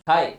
Hi,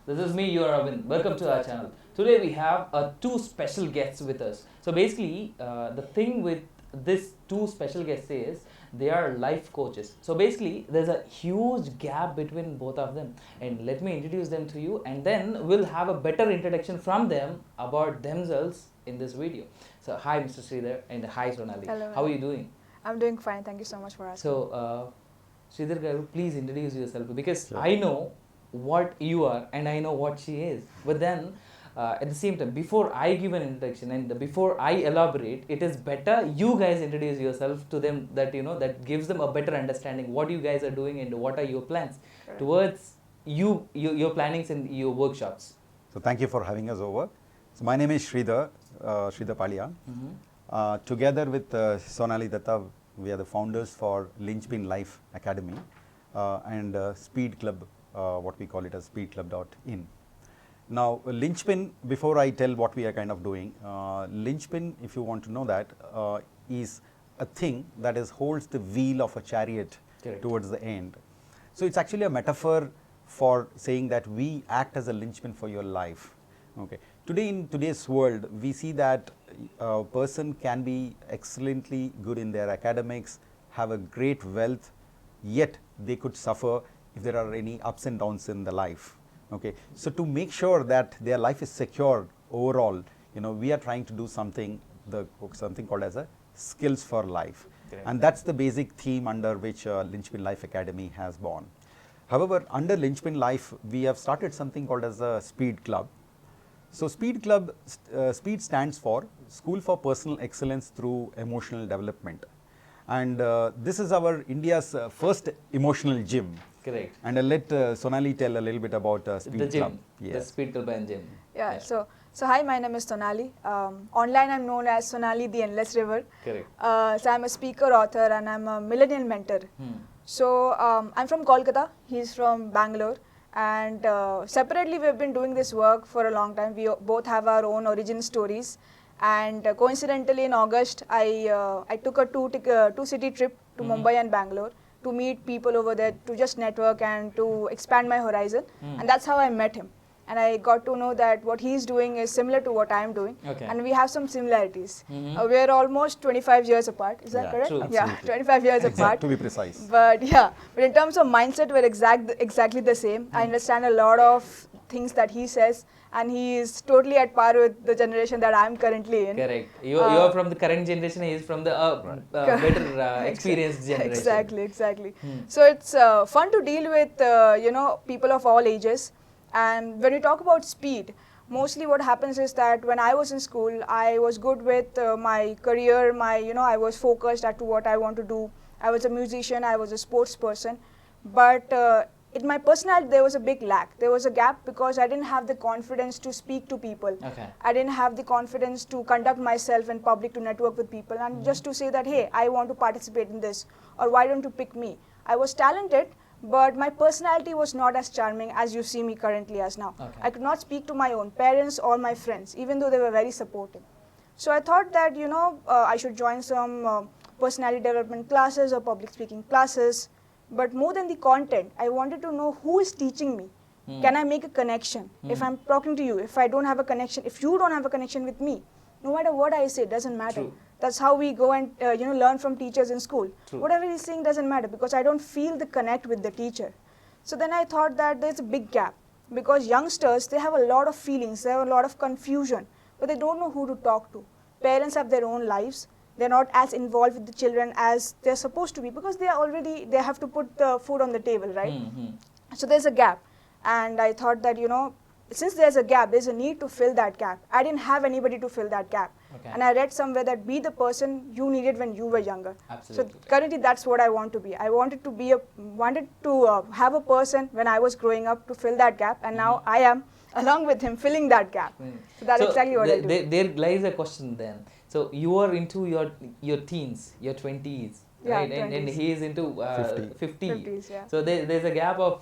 this is me, your Arvind. Welcome to our channel. Today we have two special guests with us. So basically, the thing with this two special guests is they are life coaches. So basically, there's a huge gap between both of them. And let me introduce them to you, and then we'll have a better introduction from them about themselves in this video. So hi, Mr. Sridhar, and hi, Sonali. Hello. How are you doing? I'm doing fine. Thank you so much for asking. So, Sridhar Garu, please introduce yourself because Sure. I know what you are and I know what she is. But then, at the same time, before I give an introduction and before I elaborate, it is better you guys introduce yourself to them, that that gives them a better understanding what you guys are doing and what are your plans Correct. towards your plannings and your workshops. So thank you for having us over. So my name is Sridhar Palia. Together with Sonali Datta, we are the founders for Lynchpin Life Academy and Speed Club, what we call it as speedclub.in. Now, Lynchpin, before I tell what we are kind of doing, Lynchpin, if you want to know that, is a thing that holds the wheel of a chariot Correct. towards the end. So it's actually a metaphor for saying that we act as a linchpin for your life. Okay. Today, in today's world, we see that a person can be excellently good in their academics, have a great wealth, yet they could suffer if there are any ups and downs in the life. Okay. So to make sure that their life is secure overall, we are trying to do something called as a skills for life. Correct. And that's the basic theme under which Lynchpin Life Academy has born. However, under Lynchpin Life, we have started something called as a Speed Club. So Speed Club, Speed stands for School for Personal Excellence Through Emotional Development. And this is our India's first emotional gym. Correct. And I'll let Sonali tell a little bit about Speed The gym, Club. the Speed Club and gym. Yeah. So hi, my name is Sonali. Online, I'm known as Sonali the Endless River. Correct. So I'm a speaker, author, and I'm a millennial mentor. So I'm from Kolkata. He's from Bangalore. And separately, we've been doing this work for a long time. We both have our own origin stories. And coincidentally, in August, I took a two-city trip to Mumbai and Bangalore to meet people over there, to just network and to expand my horizon. And that's how I met him. And I got to know that what he's doing is similar to what I'm doing. Okay. And we have some similarities. We're almost 25 years apart. Is that Yeah, correct? true. Yeah, Absolutely. 25 years apart. To be precise. But in terms of mindset, we're exactly the same. I understand a lot of things that he says, and he is totally at par with the generation that I'm currently in. Correct. You are from the current generation. He is from the better experienced generation. Exactly. So it's fun to deal with people of all ages. And when we talk about speed, mostly what happens is that when I was in school, I was good with my career. I was focused as to what I want to do. I was a musician. I was a sports person, but in my personality, there was a big lack. There was a gap because I didn't have the confidence to speak to people. Okay. I didn't have the confidence to conduct myself in public, to network with people, and just to say that, hey, I want to participate in this, or why don't you pick me? I was talented, but my personality was not as charming as you see me currently as now. Okay. I could not speak to my own parents or my friends, even though they were very supportive. So I thought that, I should join some personality development classes or public speaking classes. But more than the content, I wanted to know who is teaching me. Can I make a connection? If I'm talking to you, if I don't have a connection, if you don't have a connection with me, no matter what I say, doesn't matter. True. That's how we go and learn from teachers in school. True. Whatever he's saying doesn't matter because I don't feel the connect with the teacher. So then I thought that there's a big gap because youngsters, they have a lot of feelings, they have a lot of confusion, but they don't know who to talk to. Parents have their own lives. They're not as involved with the children as they're supposed to be because they have to put the food on the table, right? So there's a gap. And I thought that, since there's a gap, there's a need to fill that gap. I didn't have anybody to fill that gap. Okay. And I read somewhere that be the person you needed when you were younger. Absolutely. So currently that's what I want to be. I wanted to have a person when I was growing up to fill that gap, and now I am along with him filling that gap. So that's exactly what I do. There lies a question then. So you are into your teens, your 20s, Yeah, right? And 20s. he is into 50. 50s, yeah. So there's a gap of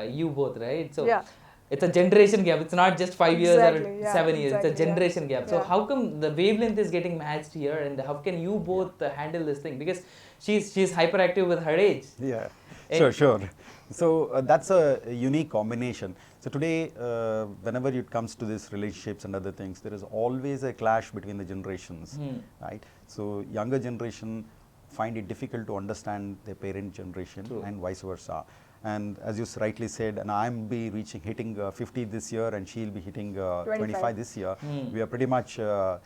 you both, right? So Yeah. it's a generation gap. It's not just 5 years Exactly, or yeah, 7 years. It's a exactly, yeah. generation gap. So Yeah. how come the wavelength is getting matched here, and how can you both handle this thing? Because she's hyperactive with her age. Yeah. Sure. So that's a unique combination. So today, whenever it comes to these relationships and other things, there is always a clash between the generations, right? So younger generation find it difficult to understand their parent generation and vice versa. And as you rightly said, and I'm hitting 50 this year, and she'll be hitting 25 this year. We are pretty much, the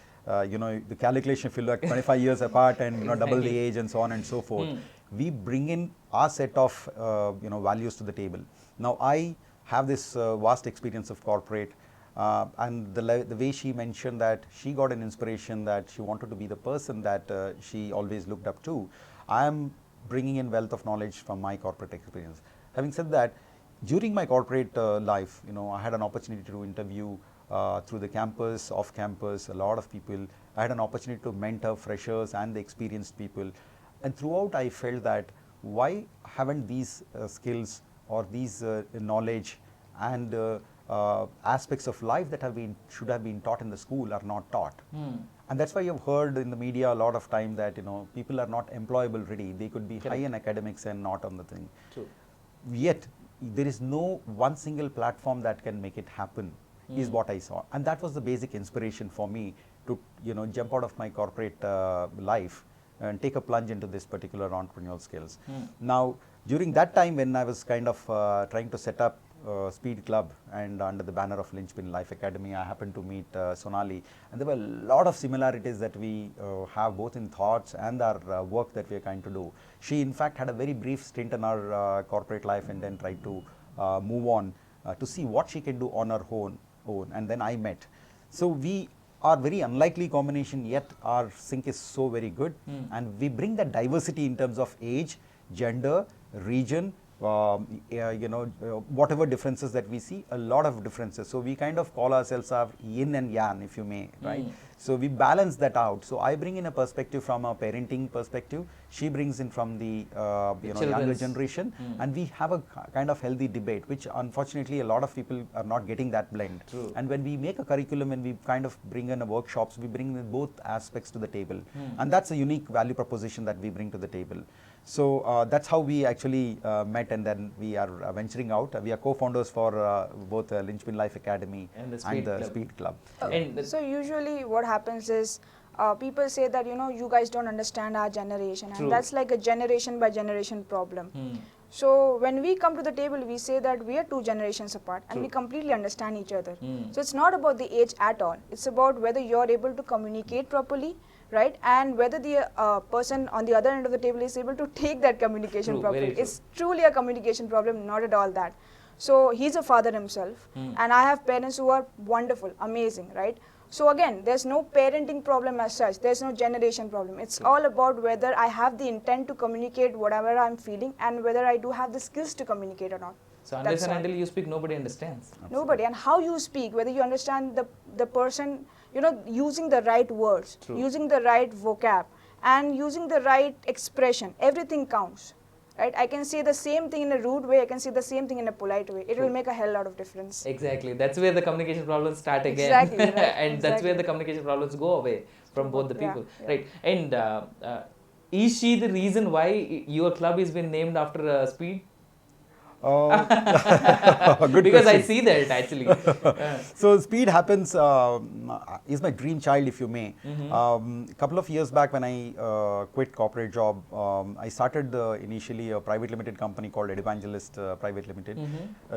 calculation feel like 25 years apart, and double the age, and so on and so forth. We bring in our set of values to the table. Now I have this vast experience of corporate, and the way she mentioned that she got an inspiration that she wanted to be the person that she always looked up to. I am bringing in wealth of knowledge from my corporate experience. Having said that, during my corporate life, I had an opportunity to interview through the campus, off campus, a lot of people. I had an opportunity to mentor freshers and the experienced people. And throughout I felt that why haven't these skills or these knowledge and aspects of life that should have been taught in the school are not taught. And that's why you've heard in the media a lot of time that people are not employable ready. They could be high in academics and not on the thing. True. Yet there is no one single platform that can make it happen, is what I saw. And that was the basic inspiration for me to jump out of my corporate life and take a plunge into this particular entrepreneurial skills. Now, during that time when I was kind of trying to set up Speed Club, and under the banner of Lynchpin Life Academy, I happened to meet Sonali, and there were a lot of similarities that we have both in thoughts and our work that we are trying to do. She in fact had a very brief stint in our corporate life and then tried to move on to see what she can do on her own, and then I met. So we are very unlikely combination, yet our sync is so very good, and we bring that diversity in terms of age, gender, region, whatever differences that we see, a lot of differences. So we kind of call ourselves our yin and yang, if you may, right? So we balance that out. So I bring in a perspective from a parenting perspective. She brings in from the younger generation, and we have a kind of healthy debate, which unfortunately a lot of people are not getting that blend. True. And when we make a curriculum and we kind of bring in workshops, we bring in both aspects to the table, and that's a unique value proposition that we bring to the table. So that's how we actually met, and then we are venturing out. We are co-founders for both Lynchpin Life Academy and the Speed Club. So usually what happens is people say that you guys don't understand our generation, and that's like a generation by generation problem. So when we come to the table, we say that we are 2 generations apart, and we completely understand each other. So it's not about the age at all. It's about whether you're able to communicate properly, right, and whether the person on the other end of the table is able to take that communication properly. It's truly a communication problem, not at all that. So he's a father himself, and I have parents who are wonderful, amazing, right? So again, there's no parenting problem as such. There's no generation problem. It's all about whether I have the intent to communicate whatever I'm feeling, and whether I do have the skills to communicate or not. So unless and until you speak, nobody understands. Nobody. And how you speak, whether you understand the person, using the right words, using the right vocab, and using the right expression, everything counts. Right? I can say the same thing in a rude way, I can say the same thing in a polite way. It will make a hell lot of difference. Exactly. That's where the communication problems start again. Exactly. Right. And that's where the communication problems go away from both the people. Yeah. Right. And is she the reason why your club has been named after Speed? Good because question. I see that actually. So Speed happens is my dream child, if you may. Couple of years back when I quit corporate job, I started initially a private limited company called Evangelist Private Limited.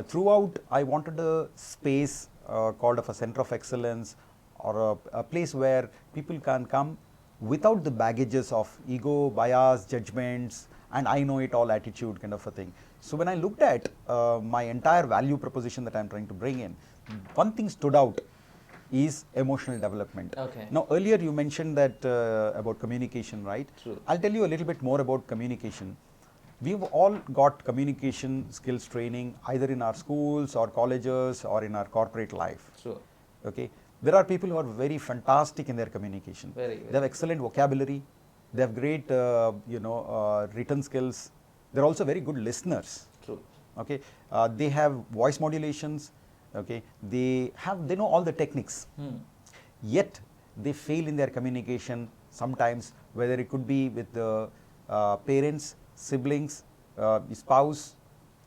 Throughout, I wanted a space called of a center of excellence, or a place where people can come without the baggages of ego, bias, judgments, and I know it all attitude kind of a thing. So when I looked at my entire value proposition that I'm trying to bring in, one thing stood out is emotional development. Okay. Now earlier you mentioned that about communication, right? True. I'll tell you a little bit more about communication. We've all got communication skills training either in our schools or colleges or in our corporate life. True. Okay. There are people who are very fantastic in their communication. Very. They have excellent vocabulary. They have great, written skills. They're also very good listeners. True. Okay. They have voice modulations. Okay. They know all the techniques. Yet they fail in their communication sometimes, whether it could be with the parents, siblings, spouse,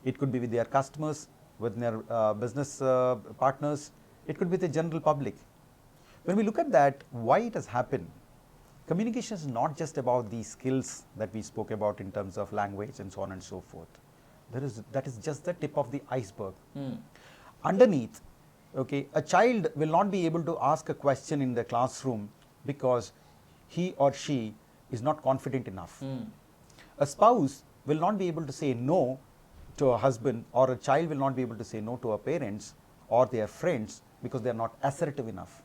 it could be with their customers, with their business partners, it could be the general public. When we look at that, why it has happened, communication is not just about the skills that we spoke about in terms of language and so on and so forth. That is just the tip of the iceberg. Underneath, okay, a child will not be able to ask a question in the classroom because he or she is not confident enough. A spouse will not be able to say no to a husband, or a child will not be able to say no to our parents or their friends because they are not assertive enough.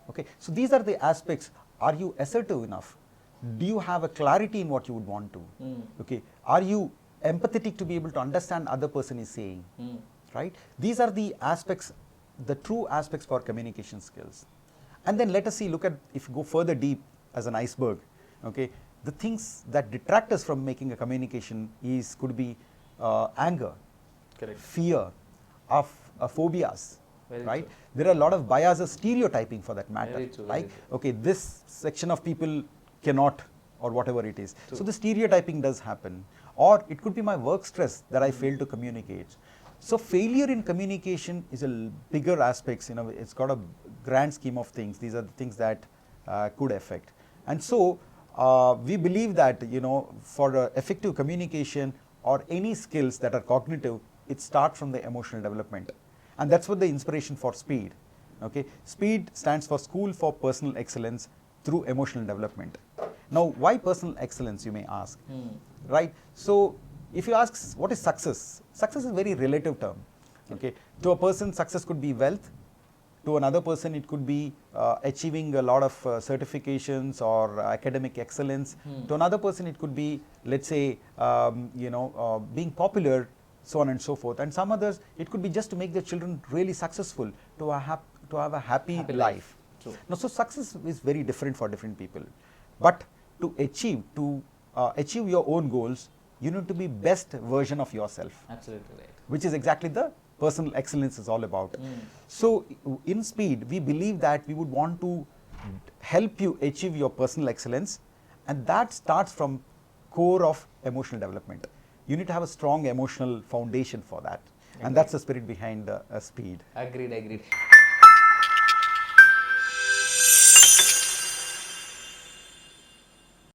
Okay, so these are the aspects. Are you assertive enough? Do you have a clarity in what you would want to? Okay, are you empathetic to be able to understand other person is saying? Right? These are the aspects, the true aspects for communication skills. And then let us see, look at, if you go further deep as an iceberg, okay, the things that detract us from making a communication could be anger, Correct. fear, of phobias, Very right? true. There are a lot of biases, stereotyping for that matter. Very true, Like, very true. okay, this section of people cannot, or whatever it is. True. So the stereotyping does happen. Or it could be my work stress that I failed to communicate. So failure in communication is a bigger aspects, you know, it's got a grand scheme of things. These are the things that could affect. And so we believe that, you know, for effective communication or any skills that are cognitive, it starts from the emotional development. And that's what the inspiration for SPEED. Okay, SPEED stands for School for Personal Excellence through Emotional Development. Now, why personal excellence, you may ask, right? So, if you ask what is success, success is a very relative term. Okay, to a person, success could be wealth. To another person, it could be achieving a lot of certifications or academic excellence. To another person, it could be, let's say, being popular, so on and so forth. And some others, it could be just to make their children really successful, to have a happy life. True. Now, so success is very different for different people. But to achieve your own goals, you need to be best version of yourself. Absolutely right. Which is exactly the personal excellence is all about. So in SPEED, we believe that we would want to help you achieve your personal excellence, and that starts from core of emotional development. You need to have a strong emotional foundation for that. And that's the spirit behind SPEED. Agreed.